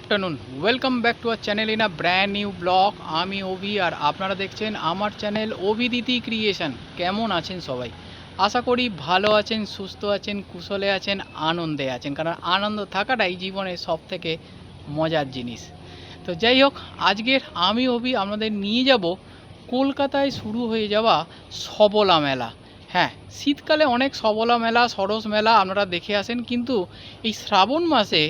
Afternoon welcome back to our channel in a brand new blog आमी ओभि और आपनारा देखছেন আমার চ্যানেল অভিদিতি ক্রিয়েশন। কেমন আছেন সবাই? আশা করি ভালো আছেন, সুস্থ আছেন, কুশলে আছেন, আনন্দে আছেন, কারণ আনন্দ থাকাটাই জীবনের সবথেকে মজার জিনিস। তো যাই হোক, আজকের আমি ওভি আপনাদের নিয়ে যাব কলকাতায় শুরু হয়ে যাওয়া সবলা মেলা। হ্যাঁ, শীতকালে অনেক সবলা মেলা, সরস মেলা আপনারা দেখে আসেন, কিন্তু এই শ্রাবণ মাসে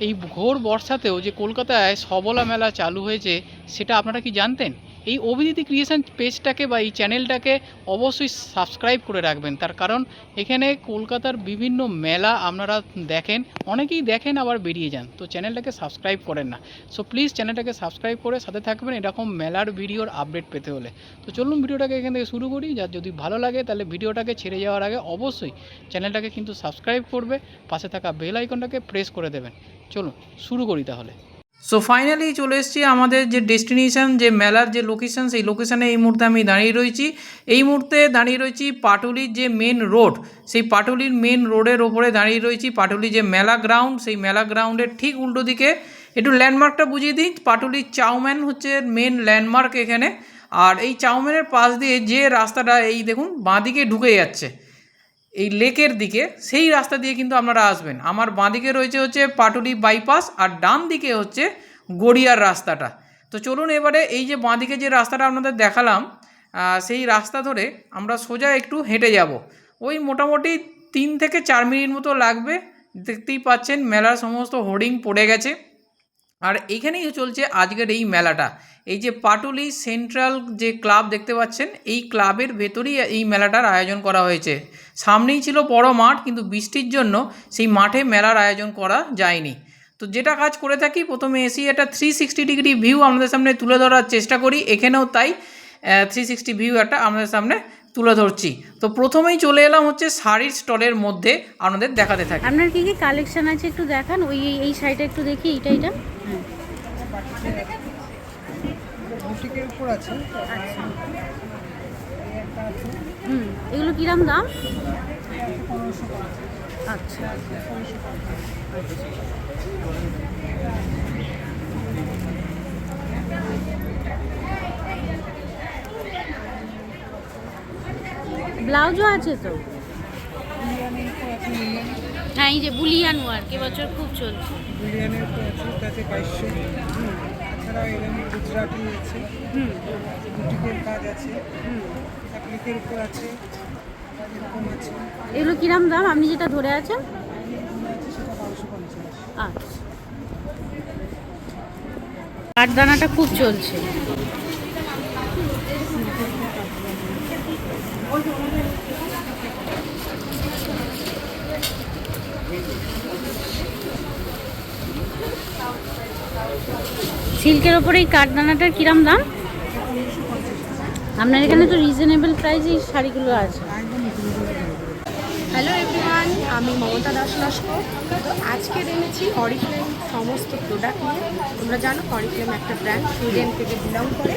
এই ঘোর বর্ষাতেও যে কলকাতায় সবলা মেলা চালু হয়েছে সেটা আপনারা কি জানতেন? এই অভিদিতি ক্রিয়েশন পেজটাকে বা এই চ্যানেলটাকে অবশ্যই সাবস্ক্রাইব করে রাখবেন, তার কারণ এখানে কলকাতার বিভিন্ন মেলা আপনারা দেখেন, অনেকেই দেখেন আবার বেরিয়ে যান, তো চ্যানেলটাকে সাবস্ক্রাইব করেন না। সো প্লিজ চ্যানেলটাকে সাবস্ক্রাইব করে সাথে থাকবেন এরকম মেলার ভিডিওর আপডেট পেতে হলে। তো চলুন ভিডিওটাকে এখান থেকে শুরু করি। যার যদি ভালো লাগে তাহলে ভিডিওটাকে ছেড়ে যাওয়ার আগে অবশ্যই চ্যানেলটাকে কিন্তু সাবস্ক্রাইব করবে, পাশে থাকা বেল আইকনটাকে প্রেস করে দেবেন। চলুন শুরু করি তাহলে। সো ফাইনালি চলে এসেছি আমাদের যে ডেস্টিনেশন, যে মেলার যে লোকেশন, সেই লোকেশানে এই মুহূর্তে আমি দাঁড়িয়ে রয়েছি। এই মুহূর্তে দাঁড়িয়ে রয়েছি পাটুলির যে মেন রোড, সেই পাটুলির মেন রোডের ওপরে দাঁড়িয়ে রয়েছি। পাটুলি যে মেলা গ্রাউন্ড, সেই মেলা গ্রাউন্ডের ঠিক উল্টো দিকে, একটু ল্যান্ডমার্কটা বুঝিয়ে দিই। পাটুলির চাউম্যান হচ্ছে মেন ল্যান্ডমার্ক এখানে। আর এই চাউম্যানের পাশ দিয়ে যে রাস্তাটা এই দেখুন বাঁদিকে ঢুকে যাচ্ছে এই লেকের দিকে, সেই রাস্তা দিয়ে কিন্তু আপনারা আসবেন। আমার বাঁদিকে রয়েছে হচ্ছে পাটুলি বাইপাস, আর ডান দিকে হচ্ছে গড়িয়ার রাস্তাটা। তো চলুন এবারে এই যে বাঁদিকে যে রাস্তাটা আপনাদের দেখালাম, সেই রাস্তা ধরে আমরা সোজা একটু হেঁটে যাব। ওই মোটামুটি 3 থেকে 4 মিনিট মতো লাগবে। দেখতেই পাচ্ছেন মেলার সমস্ত হোর্ডিং পড়ে গেছে, আর এইখানেই চলছে আজকের এই মেলাটা। এই যে পাটুলি সেন্ট্রাল যে ক্লাব দেখতে পাচ্ছেন, এই ক্লাবের ভেতরেই এই মেলাটার আয়োজন করা হয়েছে। সামনেই ছিল বড় মাঠ, কিন্তু বৃষ্টির জন্য সেই মাঠে মেলার আয়োজন করা যায়নি। তো যেটা কাজ করে থাকি, প্রথমে এসে একটা 360 ডিগ্রি ভিউ আপনাদের সামনে তুলে ধরার চেষ্টা করি। এখানেও তাই 360 ভিউ একটা আপনাদের সামনে তুলে ধরছি। তো প্রথমেই চলে এলাম হচ্ছে শাড়ির স্টলের মধ্যে, আপনাদের দেখাতে থাকি। আপনার কি কি কালেকশন আছে একটু দেখান। ওই এই সাইডে একটু দেখি, এটা বুটিকের উপর আছে। আচ্ছা, এগুলো কিরম দাম? আচ্ছা, ব্লাউজও আছে তো? হ্যাঁ, এই যে বুলিয়ান ওয়ার্ক এবছর খুব চলছে। বুলিয়ানের উপর আছে, তাতে 2200। এছাড়াও এরকম গুজরাটি আছে, বুটিকের কাজ আছে, অ্যাপ্লিকের উপর আছে, এরকম আছে। এগুলো কিরম দাম আপনি যেটা ধরে আছেন? সেটা 1250। আচ্ছা, কাঠদানাটা খুব চলছে। সিল্কের ওপরে এই কাঠদানাটার কিরম দাম? আপনার এখানে তো রিজনেবল প্রাইসে শাড়িগুলো আছে। হ্যালো এভরিওয়ান, আমি মমতা দাস লস্কর। তো আজকে এনেছি অরিফ্লেম সমস্ত প্রোডাক্ট নিয়ে। তোমরা জানো অরিফ্লেম একটা ব্র্যান্ড, সুইডেন থেকে বিলং করে।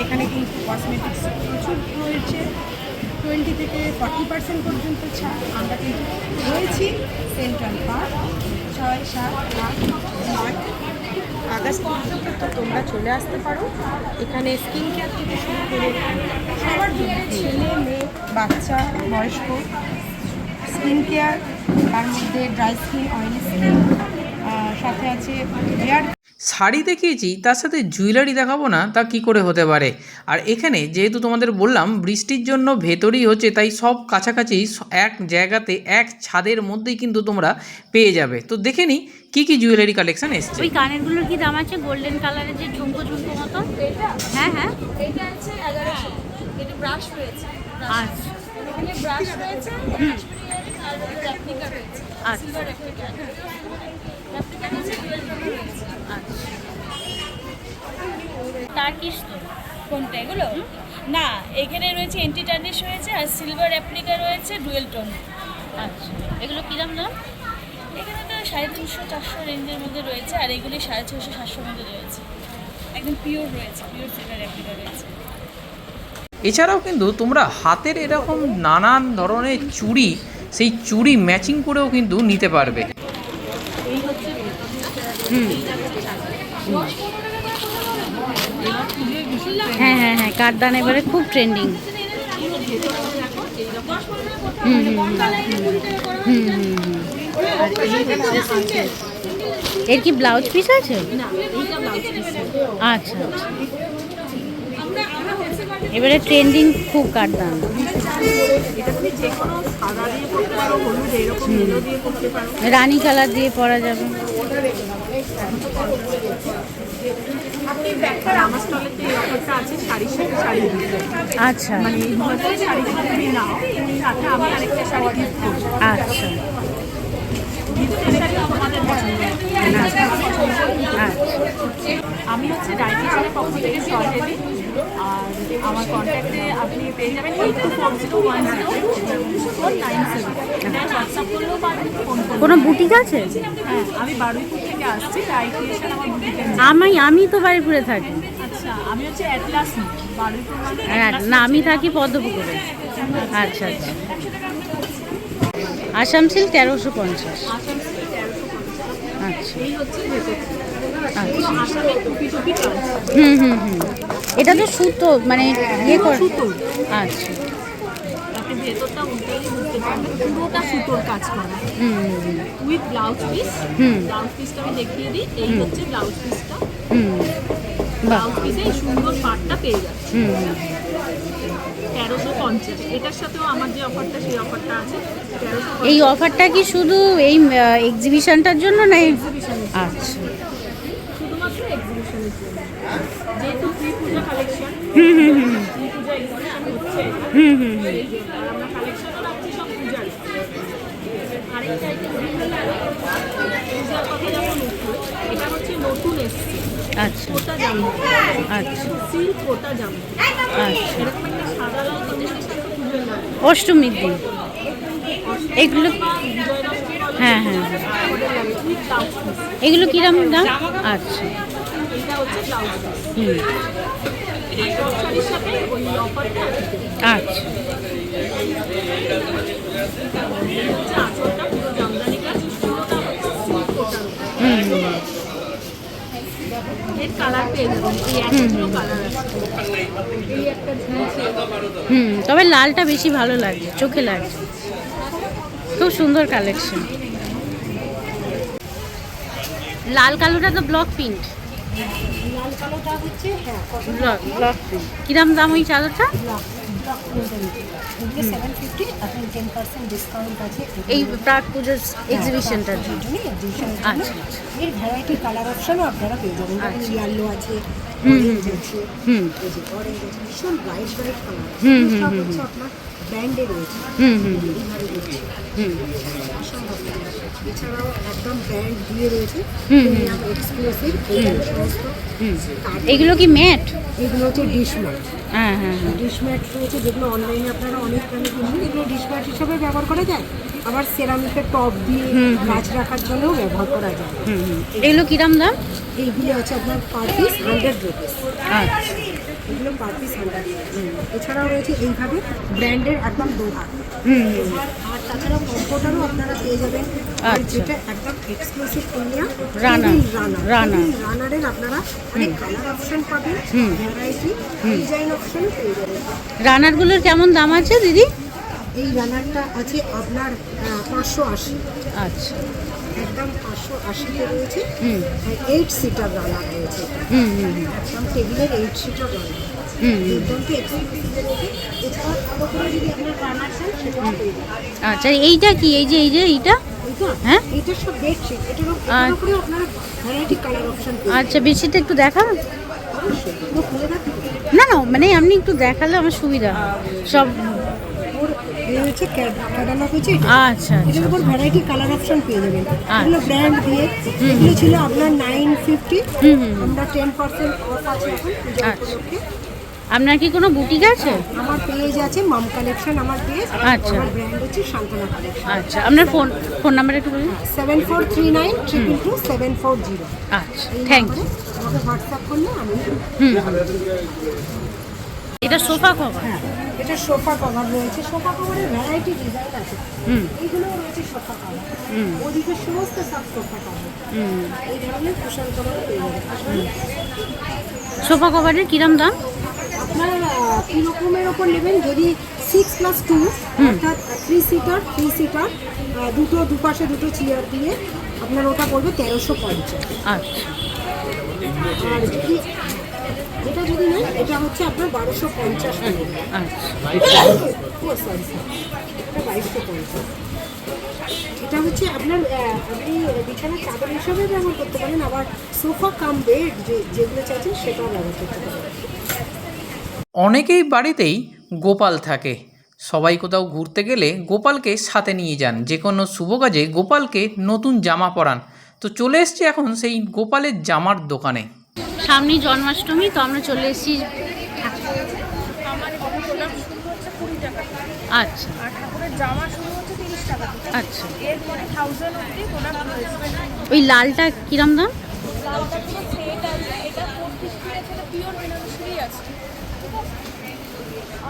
এখানে কিন্তু কসমেটিক্স প্রচুর রয়েছে, 20 থেকে 40% পর্যন্ত ছাড়। আমরা কিন্তু রয়েছি সেন্ট্রাল পার্ক 6, 7, 8, 9 আগস্ট পর্যন্ত। তো তোমরা চলে আসতে পারো। এখানে স্কিন কেয়ার থেকে শুরু করে সবার জন্য, ছেলে মেয়ে বাচ্চা বয়স্ক স্কিন কেয়ার, তার মধ্যে ড্রাই স্কিন, অয়েলি স্কিন, সাথে আছে হেয়ার। শাড়ি দেখিয়েছি, তার সাথে জুয়েলারি দেখাবো না তা কি করে হতে পারে। আর এখানে যেহেতু তোমাদের বললাম বৃষ্টির জন্য ভেতরেই হচ্ছে, তাই সব কাছাকাছি এক জায়গাতে এক ছাদের মধ্যেই কিন্তু তোমরা পেয়ে যাবে। তো দেখে নিই কী কী জুয়েলারি কালেকশন এসছে। ওই কানেরগুলোর কি দাম আছে? গোল্ডেন কালারের যে ঝুমকো ঝুমকো মতো। হ্যাঁ হ্যাঁ, এটা আছে 1100। এটা ব্রাশ রয়েছে, আচ্ছা এখানে ব্রাশ রয়েছে, আর রেপ্লিকা রয়েছে, সিলভার রেপ্লিকা রয়েছে, ডুয়েল টোন রয়েছে। আচ্ছা, তার কি স্টোন? কোনটা এগুলো? না, এখানে রয়েছে এন্টি টার্নিশ রয়েছে, আর সিলভার রেপ্লিকা রয়েছে, ডুয়েল টোন। আচ্ছা, এগুলো কিরম দাম? এখানে তো 350-400 রেঞ্জের মধ্যে রয়েছে, আর এগুলি 650-700 মধ্যে রয়েছে। একদম পিওর রয়েছে, পিওর সিলভার রেপ্লিকা রয়েছে। এছাড়াও কিন্তু তোমরা হাতের এরকম নানান ধরনের চুড়ি, সেই চুড়ি ম্যাচিং করেও কিন্তু নিতে পারবে। এই হচ্ছে হ্যাঁ হ্যাঁ হ্যাঁ, কাঠদান এবারে খুব ট্রেন্ডিং। হুম হুম হুম হুম হুম হুম। আর এই হচ্ছে এর কি ব্লাউজ পিস আছে? আচ্ছা আচ্ছা। এবারে ট্রেন্ডিং খুব কাঠদান। রানী কালার দিয়ে পরা যাবে। আমার স্টলেতে এই অফারটা আছে শাড়ির সাথে শাড়ি দিতে। আচ্ছা মানে এই মডেলের শাড়ি যদি তুমি নাও সাথে আমি আরেকটা শাড়ি গিফট করবো। আচ্ছা গিফটের শাড়ি তোমাদের পছন্দ হবে। আচ্ছা। আমি হচ্ছে ডায়েটিশিয়ানের পক্ষ থেকে সহায়তা দিই। আর আমার কন্ট্যাক্টে আপনি পেয়ে যাবেন 8240104997। হোয়াটসঅ্যাপ করলেও পাবেন, ফোন করলেও। কোনো বুটিক আছে? হ্যাঁ, আমি বারুইপুর থেকে আসছি। ডায়েটিশিয়ান আমার বুটিকের নাম। আমি তো বাড়িপুরে থাকি। আচ্ছা, আমি হচ্ছে অ্যাটলাস নিই। বারুইপুর মানে হ্যাঁ, না আমি থাকি পদ্মপুকুরে। আচ্ছা আচ্ছা। আসাম সিল্ক 1350। আচ্ছা এই হচ্ছে ভেতরটা। আচ্ছা। আসামে টুপি টুপি কাজ। হুম হুম হুম। এটা তো সুতো মানে ইয়ে করে। সুতো। আচ্ছা। আপনি ভেতরটা উল্টেই বুঝতে পারবেন পুরোটা সুতোর কাজ করা। Hmm hmm with blouse piece. Hmm. Blouse পিসটা আমি দেখিয়ে দিই। এই হচ্ছে ব্লাউজ পিসটা। হুম। বাহ। ব্লাউজ পিসে এই সুন্দর পাটটা পেয়ে যাচ্ছে। হুম হুম। 1350। এটার সাথেও আমার যে অফারটা সেই অফারটা আছে 1350। এই অফারটা কি শুধু এই এক্সিবিশনটার জন্য না? আচ্ছা। শুধুমাত্র এক্সিবিশনের জন্য। যেহেতু প্রি পূজা কালেকশন, হুম হুম হুম প্রি পূজা এক্সিবিশন হচ্ছে এটা। হুম হুম হুম। এই জন্য। আর আমরা কালেকশনও রাখছি সব পূজার। আরেকটা আইটেম পূজার কথা যখন উঠলো, এটা হচ্ছে নতুন এসছে আচ্ছা কোটা জামা। আচ্ছা সিল্ক কোটা জামা। আচ্ছা। এরকম একটা সাদা লাল কম্বিনেশন তো পুজোর লাগে। অষ্টমীর দিন এগুলো। বা বিজয় দশমী হ্যাঁ হ্যাঁ হ্যাঁ। With blouse piece. এগুলো কিরম দাম? আচ্ছা। এটা হচ্ছে ব্লাউজ পিস। হুম। সব শাড়ির সাথে ওই অফারটা আছে। আচ্ছা। হচ্ছে আঁচলটা পুরো জামদানি কাজ, পুরোটা হচ্ছে সিল্ক কোটার উপর। হুম হুম এর কালার পেয়ে যাবেন, এই একগুলো কালার আছে। এই একটা ঝুলছে। হুম। তবে লালটা বেশি ভালো লাগছে, চোখে লাগছে। খুব সুন্দর কালেকশন। লাল কালোটা তো ব্লক প্রিন্ট। লাল কালোটা হচ্ছে হ্যাঁ ব্লক প্রিন্ট। কিরম দাম ওই চাদরটা? এগুলো 750। এখন 10% ডিসকাউন্ট আছে এই প্রাক পুজোর এক্সিবিশনটার জন্য। আচ্ছা আচ্ছা। এর ভ্যারাইটি কালার অপশনও আপনারা পেয়ে যাবেন। আচ্ছা। ইয়েলো আছে, হুম, হুম, অরেঞ্জ আছে, হুম এই যে অরেঞ্জ আছে, ভীষণ ব্রাইট ব্রাইট কালার। হুম, হুম, সব হুম, হচ্ছে আপনার ব্র্যান্ডে রয়েছে। হুম হুম এইভাবে রয়েছে। হুম অসম্ভব সুন্দর। এছাড়াও একদম ব্র্যান্ড দিয়ে রয়েছে, হুম, প্রিমিয়াম এক্সক্লুসিভ। এইগুলো সমস্ত হুম। এগুলো কি ম্যাট? এগুলো হচ্ছে ডিশ ম্যাট। হ্যাঁ হ্যাঁ হ্যাঁ। ডিশ ম্যাট রয়েছে যেগুলো অনলাইনে আপনারা অনেক দামে কিনুন। এগুলো ডিশ ম্যাট হিসাবে ব্যবহার করা যায়, আবার সেরামিকের টপ দিয়ে গাছ রাখার জন্যও ব্যবহার করা যায়। হুম হুম। এগুলো কিরম দাম? এইগুলো আছে আপনার পার পিস 100 রুপিস। আচ্ছা। এগুলো পার পিস 100 রুপিস। এছাড়াও রয়েছে এইভাবে ব্র্যান্ডের একদম দোহা। হুম আর তাছাড়াও কম্ফোর্টারও আপনারা পেয়ে যাবেন। আর আচ্ছা। যেটা একদম এক্সক্লুসিভ প্রিমিয়াম রানার। রানার। রানারের আপনারা অনেক কালার অপশন পাবেন, ভ্যারাইটি ডিজাইন অপশন পেয়ে যাবেন। রানারগুলোর কেমন দাম আছে দিদি? এই রানারটা আছে আপনার 580। আচ্ছা। একদম 580-তে রয়েছে। হুম 8 সিটার রানার রয়েছে। হুম হুম একদম টেবিলের 8 সিটার রানার। হুম হুম। একদমকে এক্সক্লুসিভ রয়েছে। এছাড়াও আরও করে যদি আপনার রানার চান সেটাও পেয়ে যাবেন। আচ্ছা। এইটা কি? এই যে এইটা এইটা হ্যাঁ? এইটার সব বেডশিট। এটার উপরে আপনারা ভ্যারাইটি কালার অপশন পেয়ে আচ্ছা, বেশিটা একটু দেখান। অবশ্যই পুরো খুলে রাখবেন। না না, মানে আপনি একটু দেখালে আমার সুবিধা হয়। সব। ওর এই হচ্ছে ক্যাটালগ হচ্ছে এটা। আচ্ছা এটার আচ্ছা। উপর ভ্যারাইটি কালার অপশন পেয়ে যাবেন। আচ্ছা। এগুলো ব্র্যান্ড দিয়ে। এগুলো ছিল আপনার 950। হুম হুম। আমরা 10% অফ আছে এখন পূজা আচ্ছা। উপলক্ষে। আপনার কি কোনো বুটিক আছে? আমার পেজ আছে মাম কালেকশন, আমার পেজ। আচ্ছা। আমার ব্র্যান্ড হচ্ছে শান্তনা কালেকশন। আচ্ছা। আপনার ফোন নাম্বার একটু বলুন। 7439222740। আচ্ছা, এই থ্যাংক নম্বরে ইউ। আমাকে হোয়াটসঅ্যাপ করলে আমি হুম। এটা সোফা কভার। হ্যাঁ, এটা সোফা কভার রয়েছে। সোফা কভারের ভ্যারাইটি ডিজাইন আছে। হুম এইগুলোও রয়েছে সোফা কভার। হুম ওদিকে সমস্ত সব সোফা কভার। হুম। এই ধরনের কুশন কভার পেয়ে যাবেন। আসলে সোফা কভারের কিরম দাম? কি রকমের ওপর নেবেন, যদি 6+2 অর্থাৎ 3 সিটার দুপাশে দুটো চেয়ার দিয়ে আপনার ওটা পড়বে 1350। আচ্ছা আর যদি এটা যদি নেন এটা হচ্ছে আপনার 1250 টাকা। আচ্ছা ও সরি এটা 2250। এটা হচ্ছে আপনার আপনি বিছানার চাদর হিসাবে ব্যবহার করতে পারেন, আবার সোফা কাম বেড যেগুলো চাইছেন সেটাও ব্যবহার করতে পারেন। অনেকেই বাড়িতেই গোপাল থাকে, সবাই কোথাও ঘুরতে গেলে গোপালকে সাথে নিয়ে যান, যে কোনো শুভ কাজে গোপালকে নতুন জামা পরান। তো চলে এসছি এখন সেই গোপালের জামার দোকানে। সামনেই জন্মাষ্টমী, তো আমরা চলে এসেছি। আমার প্রোডাক্ট শুরু হচ্ছে 20 টাকা আচ্ছা আর ঠাকুরের জামা শুরু হচ্ছে 30 টাকা থেকে। আচ্ছা, এরপরে 1000 অবধি প্রোডাক্ট রয়েছে। ওই লালটা কিরম দাম? লালটা পুরো সেট আছে, এটা 450 আছে, এটা পিওর বেনারসি আছে। ঠিক আছে,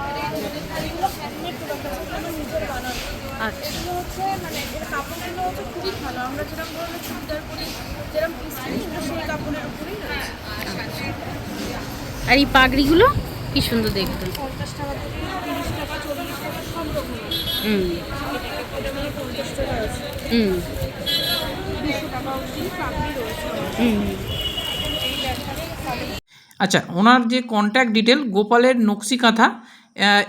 আর এগুলো হ্যান্ডমেড প্রোডাক্ট আছে, এগুলো আমরা নিজের বানানো। আচ্ছা এগুলো হচ্ছে মানে এর কাপড়গুলো হচ্ছে খুবই ভালো, আমরা যেরকম ধরনের চুড়িদার পরি, যেরকম পিস করি, এগুলো সেই কাপড়ের উপরেই রয়েছে। আর এই পাগড়িগুলো কি সুন্দর দেখতে। 50 টাকা থেকে 30 টাকা 40 টাকা সব রকম আছে। হুম এটা মানে 50 টাকা আছে, হুম 200 টাকা অবধি পাগড়ি রয়েছে। হুম এই ব্যাগটারে পাগড়ি আচ্ছা, ওনার যে কন্ট্যাক্ট ডিটেল গোপালের নকশি কাঁথা,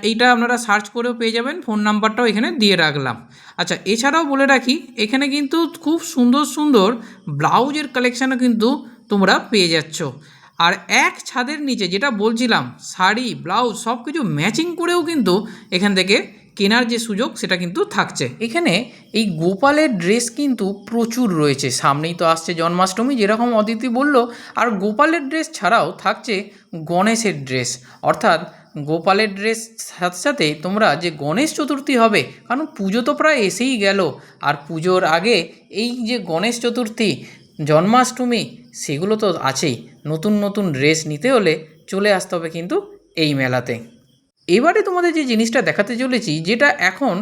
এইটা আপনারা সার্চ করেও পেয়ে যাবেন, ফোন নাম্বারটাও এখানে দিয়ে রাখলাম। আচ্ছা, এছাড়াও বলে রাখি এখানে কিন্তু খুব সুন্দর সুন্দর ব্লাউজের কালেকশানও কিন্তু তোমরা পেয়ে যাচ্ছ। আর এক ছাদের নিচে যেটা বলছিলাম, শাড়ি ব্লাউজ সব কিছু ম্যাচিং করেও কিন্তু এখান থেকে কেনার যে সুযোগ সেটা কিন্তু থাকছে। এখানে এই গোপালের ড্রেস কিন্তু প্রচুর রয়েছে, সামনেই তো আসছে জন্মাষ্টমী যেরকম অদিতি বলল, আর গোপালের ড্রেস ছাড়াও থাকছে গণেশের ড্রেস। অর্থাৎ গোপালের ড্রেস সাথে সাথে তোমরা যে গণেশ চতুর্থী হবে, কারণ পুজো তো প্রায় এসেই গেল, আর পুজোর আগে এই যে গণেশ চতুর্থী জন্মাষ্টমী সেগুলো তো আছেই। নতুন নতুন ড্রেস নিতে হলে চলে আসতে হবে কিন্তু এই মেলাতে। এবারে তোমাদের যে জিনিসটা দেখাতে চলেছি, যেটা এখন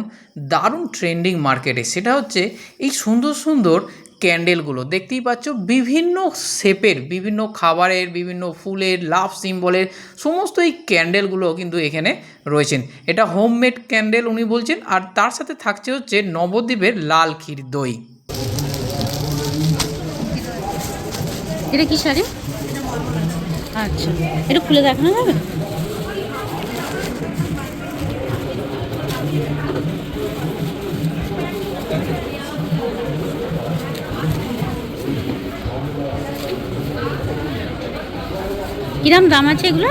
দারুণ ট্রেন্ডিং মার্কেটে, সেটা হচ্ছে এই সুন্দর সুন্দর ক্যান্ডেলগুলো। দেখতেই পাচ্ছ বিভিন্ন শেপের, বিভিন্ন খাবারের, বিভিন্ন ফুলের, লাভ সিম্বলের সমস্ত এই ক্যান্ডেলগুলো কিন্তু এখানে রয়েছেন। এটা হোমমেড ক্যান্ডেল উনি বলছেন, আর তার সাথে থাকছে হচ্ছে নবদ্বীপের লাল ক্ষীর দই। এটা কি শাড়ি? আচ্ছা, এটা খুলে দেখানো যাবে? কিরম দাম আছে এগুলো?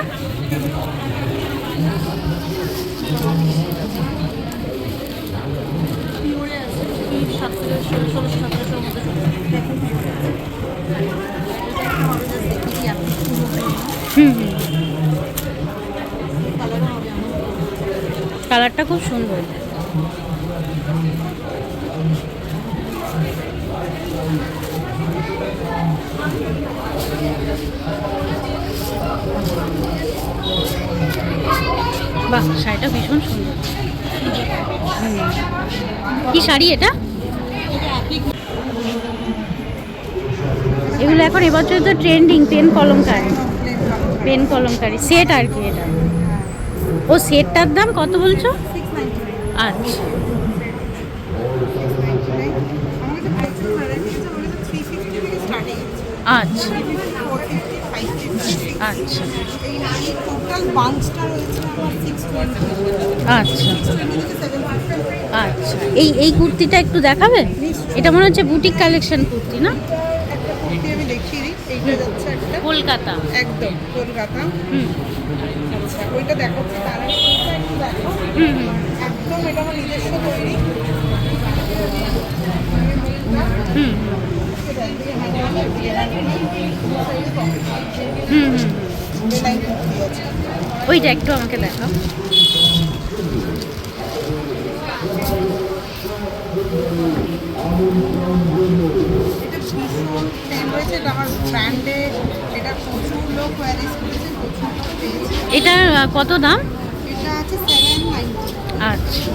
কালারটা খুব সুন্দর। বাহ, শাড়িটা ভীষণ সুন্দর। কি শাড়ি এটা? এগুলো এখন এবছর তো ট্রেন্ডিং, পেন কলমকারি সেট আর কি। এটা ও সেটটার দাম কত বলছো? আচ্ছা আচ্ছা আচ্ছা আচ্ছা আচ্ছা। এই কুর্তিটা একটু দেখাবে? এটা মনে হচ্ছে বুটিক কালেকশন কুর্তি না? কুর্তি আমি দেখিয়ে দিই, এইটা যাচ্ছে একটা কলকাতা, একদম কলকাতা। হুম আচ্ছা, ওইটা দেখো, কালারটা একটু দেখো, হুম হুম একদম এটা আমার নিজস্ব তৈরি। হুম হুম হুম। ওইটা একটু আমাকে দেখাও। এটা ভীষণ ট্রেন্ড হয়েছে, এটা আমার ব্র্যান্ডে, এটা প্রচুর লোক কোয়ারিজ করেছে, প্রচুর লোক পেয়েছে। এটা কত দাম? এটা আছে 790। আচ্ছা,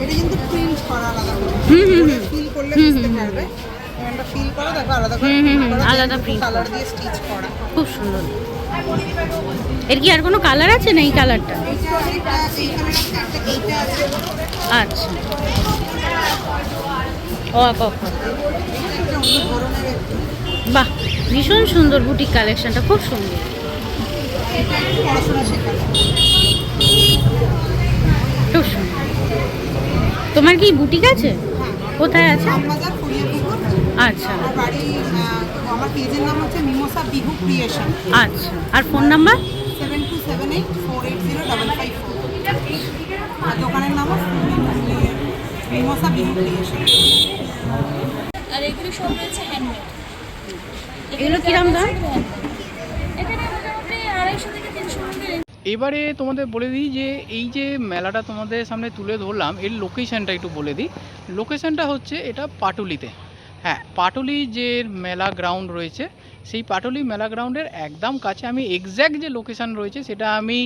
এটা কিন্তু প্রিন্ট করা আলাদা করে, হুম হুম হুম ফিল করলে বুঝতে পারবে। এটা ফিল করা দেখো আলাদা করে, আলাদা প্রিন্ট কালার দিয়ে স্টিচ করা, খুব সুন্দর। এর কি আর কোনো কালার আছে না এই কালারটা? এটা আচ্ছা, ও কখন? বাহ, ভীষণ সুন্দর বুটিক কালেকশনটা, খুব সুন্দর। খুব সুন্দর। তোমার কি বুটিক আছে? কোথায় আছে? আচ্ছা আমার পেজের নাম হচ্ছে মিমোসা বিহু ক্রিয়েশন। আচ্ছা, আর ফোন নাম্বার? 7278480484। আর দোকানের নাম মিমোসা বিহু ক্রিয়েশন। আর এগুলো সব রয়েছে হ্যান্ডমেড। এগুলো কিরম দাম? এখানে মোটামুটি 250 থেকে 300 মধ্যে। এবারে তোমাদের বলে দিই যে এই যে মেলাটা তোমাদের সামনে তুলে ধরলাম, এর লোকেশনটা একটু বলে দিই। লোকেশনটা হচ্ছে এটা পাটুলিতে। হ্যাঁ, পাটুলি যে মেলা গ্রাউন্ড রয়েছে, সেই পাটুলি মেলা গ্রাউন্ডের একদম কাছে। আমি এক্স্যাক্ট যে লোকেশন রয়েছে সেটা আমি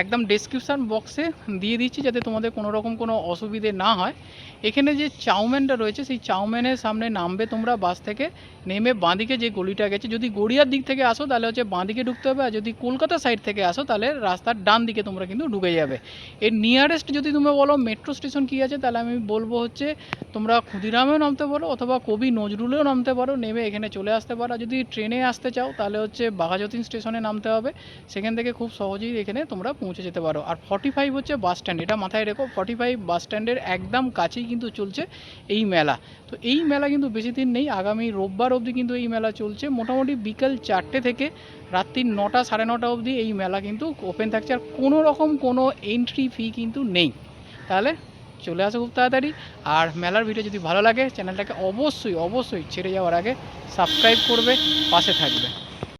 একদম ডেসক্রিপশান বক্সে দিয়ে দিচ্ছি, যাতে তোমাদের কোনো রকম কোনো অসুবিধে না হয়। এখানে যে চাউম্যানটা রয়েছে, সেই চাউম্যানের সামনে নামবে তোমরা বাস থেকে, নেমে বাঁদিকে যে গলিটা গেছে, যদি গড়িয়ার দিক থেকে আসো তাহলে হচ্ছে বাঁদিকে ঢুকতে হবে, আর যদি কলকাতা সাইড থেকে আসো তাহলে রাস্তার ডান দিকে তোমরা কিন্তু ঢুকে যাবে। এর নিয়ারেস্ট যদি তোমরা বলো মেট্রো স্টেশন কী আছে, তাহলে আমি বলবো হচ্ছে তোমরা ক্ষুদিরামেও নামতে পারো অথবা কবি নজরুলেও নামতে পারো, নেমে এখানে চলে আসতে পারো। আর যদি ট্রেনে আসতে চাও তাহলে হচ্ছে বাঘাযতীন স্টেশনে নামতে হবে, সেখান থেকে খুব সহজেই এখানে তোমরা পৌঁছে যেতে পারো। আর 45 হচ্ছে বাস স্ট্যান্ড, এটা মাথায় রেখো, 45 বাস স্ট্যান্ডের একদম কাছেই কিন্তু চলছে এই মেলা। তো এই মেলা কিন্তু বেশি দিন নেই, আগামী রোববার অবধি কিন্তু এই মেলা চলছে। মোটামুটি বিকেল 4টে থেকে রাত্রি 9টা 9:30 অবধি এই মেলা কিন্তু ওপেন থাকছে, আর কোনো রকম কোনো এন্ট্রি ফি কিন্তু নেই। তাহলে চলে আসো খুব তাড়াতাড়ি। আর মেলার ভিডিও যদি ভালো লাগে চ্যানেলটাকে অবশ্যই ছেড়ে যাওয়ার আগে সাবস্ক্রাইব করবে, পাশে থাকবে।